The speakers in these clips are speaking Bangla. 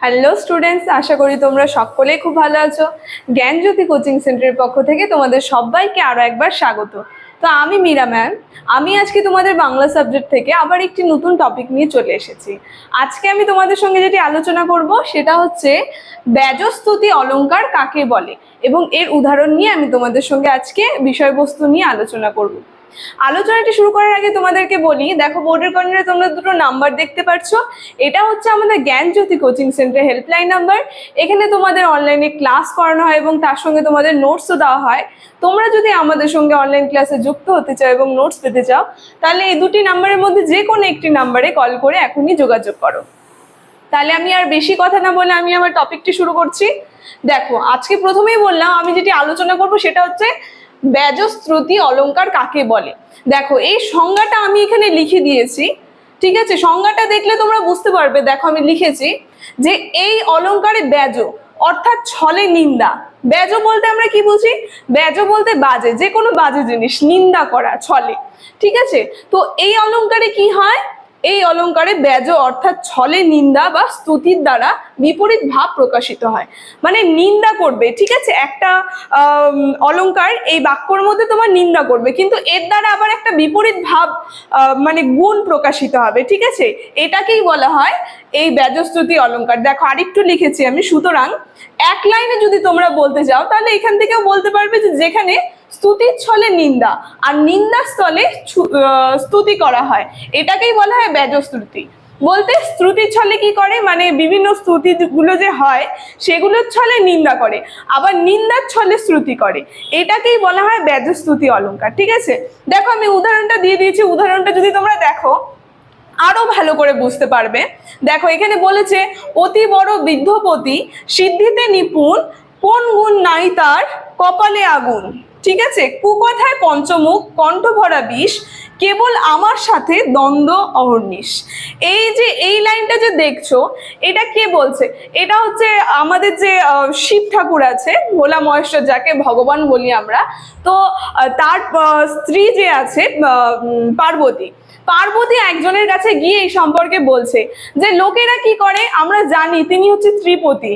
হ্যালো স্টুডেন্টস, আশা করি তোমরা সকলেই খুব ভালো আছো। জ্ঞানজ্যোতি কোচিং সেন্টারের পক্ষ থেকে তোমাদের সবাইকে আরো একবার স্বাগত। তো আমি মীরা ম্যাম, আমি আজকে তোমাদের বাংলা সাবজেক্ট থেকে আবার একটি নতুন টপিক নিয়ে চলে এসেছি। আজকে আমি তোমাদের সঙ্গে যেটি আলোচনা করব সেটা হচ্ছে ব্যাজস্তুতি অলংকার কাকে বলে, এবং এর উদাহরণ নিয়ে আমি তোমাদের সঙ্গে আজকে বিষয়বস্তু নিয়ে আলোচনা করব। আলোচনাটি শুরু করার আগে তোমাদেরকে বলি, দেখো বোর্ডের কর্নারে তোমরা দুটো নাম্বার দেখতে পাচ্ছ। এটা হচ্ছে আমাদের জ্ঞানজ্যোতি কোচিং সেন্টার হেল্পলাইন নাম্বার। এখানে তোমাদের অনলাইনে ক্লাস করানো হয় এবং তার সঙ্গে তোমাদের নোটসও দেওয়া হয়। তোমরা যদি আমাদের সঙ্গে অনলাইন ক্লাসে যুক্ত হতে চাও এবং নোটস পেতে চাও, তাহলে এই দুটি নাম্বারের মধ্যে যে কোনো একটি নাম্বারে কল করে এখনই যোগাযোগ করো। তাহলে আমি আর বেশি কথা না বলে আমি আমার টপিকটি শুরু করছি। দেখো, আজকে প্রথমেই বললাম আমি যেটি আলোচনা করব সেটা হচ্ছে ব্যাজস্তুতি অলংকার কাকে বলে। দেখো, এই সংজ্ঞাটা আমি এখানে লিখে দিয়েছি, ঠিক আছে? সংজ্ঞাটা দেখলে তোমরা বুঝতে পারবে। দেখো, আমি লিখেছি যে এই অলংকারে ব্যাজ অর্থাৎ ছলে নিন্দা। ব্যাজ বলতে আমরা কি বুঝি? ব্যাজ বলতে বাজে, যে কোনো বাজে জিনিস নিন্দা করা ছলে, ঠিক আছে? তো এই অলংকারে কি হয়? এই অলংকারে ব্যাজ অর্থাৎ ছলে নিন্দা বা স্তুতির দ্বারা বিপরীত ভাব প্রকাশিত হয়, মানে নিন্দা করবে, ঠিক আছে? একটা অলংকার এই বাক্যর মধ্যে তোমার নিন্দা করবে, কিন্তু এর দ্বারা আবার একটা বিপরীত ভাব মানে গুণ প্রকাশিত হবে, ঠিক আছে? এটাকেই বলা হয় এই ব্যাজস্তুতি অলংকার। দেখো, আরেকটু লিখেছি আমি। সুতরাং এক লাইনে যদি তোমরা বলতে যাও, তাহলে এখান থেকেও বলতে পারবে যে যেখানে স্তুতির ছলে নিন্দা আর নিন্দার স্থলে স্তুতি করা হয়, এটাকেই বলা হয় ব্যাজস্তুতি। বলতে স্তুতির ছলে কি করে, মানে বিভিন্ন স্তুতি গুলো যে হয় সেগুলোর ছলে নিন্দা করে, আবার নিন্দার ছলে শ্রুতি করে, এটাকেই বলা হয় ব্যাজস্তুতি অলংকার, ঠিক আছে? দেখো, আমি উদাহরণটা দিয়ে দিয়েছি। উদাহরণটা যদি তোমরা দেখো আরো ভালো করে বুঝতে পারবে। দেখো, এখানে বলেছে অতি বড় বৃদ্ধপতি সিদ্ধিতে নিপুণ, কোন গুণ নাই তার কপালে আগুন, ঠিক আছে? কুকথায় পঞ্চমুখ, কণ্ঠ ভরা বিষ, কেবল আমার সাথে দ্বন্দ্ব অহর্নিশ। এই যে এই লাইনটা যে দেখছো, এটা কে বলছে? এটা হচ্ছে আমাদের যে শিব ঠাকুর আছে, ভোলা মহেশ্বর, যাকে ভগবান বলি আমরা। তো তার স্ত্রী যে আছে পার্বতী, পার্বতী একজনের কাছে গিয়ে এই সম্পর্কে বলছে যে লোকেরা কি করে আমরা জানি তিনি হচ্ছে ত্রিপতি,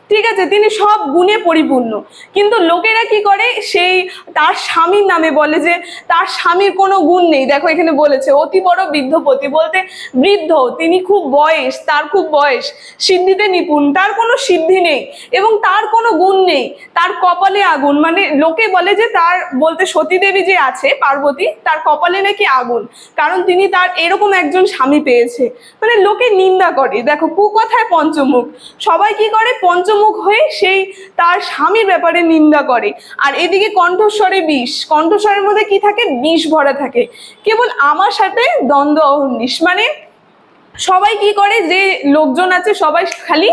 ঠিক আছে? তিনি সব গুণে পরিপূর্ণ, কিন্তু লোকেরা কি করে সেই তার স্বামীর নামে বলে যে তার স্বামীর কোনো গুণ নেই। দেখো, এখানে বলেছে অতি বড় বৃদ্ধপতি, বলতে বৃদ্ধ, তিনি খুব বয়স, তার খুব বয়স, সিদ্ধিতে নিপুণ, তার কোনো সিদ্ধি নেই এবং তার কোনো গুণ নেই, তার কপালে আগুন, মানে লোকে বলে যে তার, বলতে সতী দেবী যে আছে পার্বতী, তার কপালে নাকি আগুন, কারণ তিনি তার এরকম একজন স্বামী পেয়েছে, মানে লোকে নিন্দা করে। দেখো, কুকথায় পঞ্চমুখ, সবাই কি করে পঞ্চমুখ হয়ে সেই তার স্বামীর ব্যাপারে নিন্দা করে। আর এদিকে কণ্ঠস্বরে বিষ, কণ্ঠস্বরের মধ্যে কি থাকে? বিষ ভরা থাকে। কেবল আমার সাথে দ্বন্দ্ব অহর্নিশ, মানে সবাই কি করে, যে লোকজন আছে সবাই খালি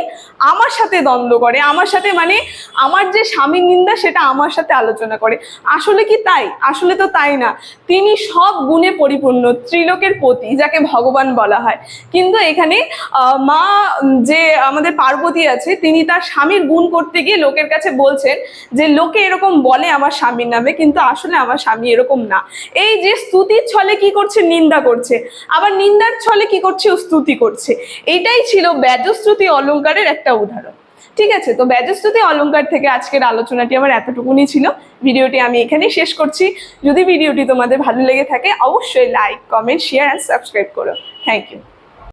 আমার সাথে দ্বন্দ্ব করে, আমার সাথে, মানে আমার যে স্বামীর নিন্দা সেটা আমার সাথে আলোচনা করে। আসলে কি তাই? আসলে তো তাই না। তিনি সব গুণে পরিপূর্ণ, ত্রিলোকের পতি, যাকে ভগবান বলা হয়। কিন্তু এখানে মা যে আমাদের পার্বতী আছে, তিনি তার স্বামীর গুণ করতে গিয়ে লোকের কাছে বলছেন যে লোকে এরকম বলে আমার স্বামীর নামে, কিন্তু আসলে আমার স্বামী এরকম না। এই যে স্তুতির ছলে কি করছে? নিন্দা করছে, আবার নিন্দার ছলে কি করছে? স্তুতি করছে। এটাই ছিল ব্যাজস্তুতি অলংকারের একটা উদাহরণ, ঠিক আছে? তো ব্যাজস্তুতি অলংকার থেকে আজকের আলোচনাটি আমার এতটুকুনি ছিল। ভিডিওটি আমি এখানেই শেষ করছি। যদি ভিডিওটি তোমাদের ভালো লেগে থাকে, অবশ্যই like, comment, share and subscribe করো। Thank you.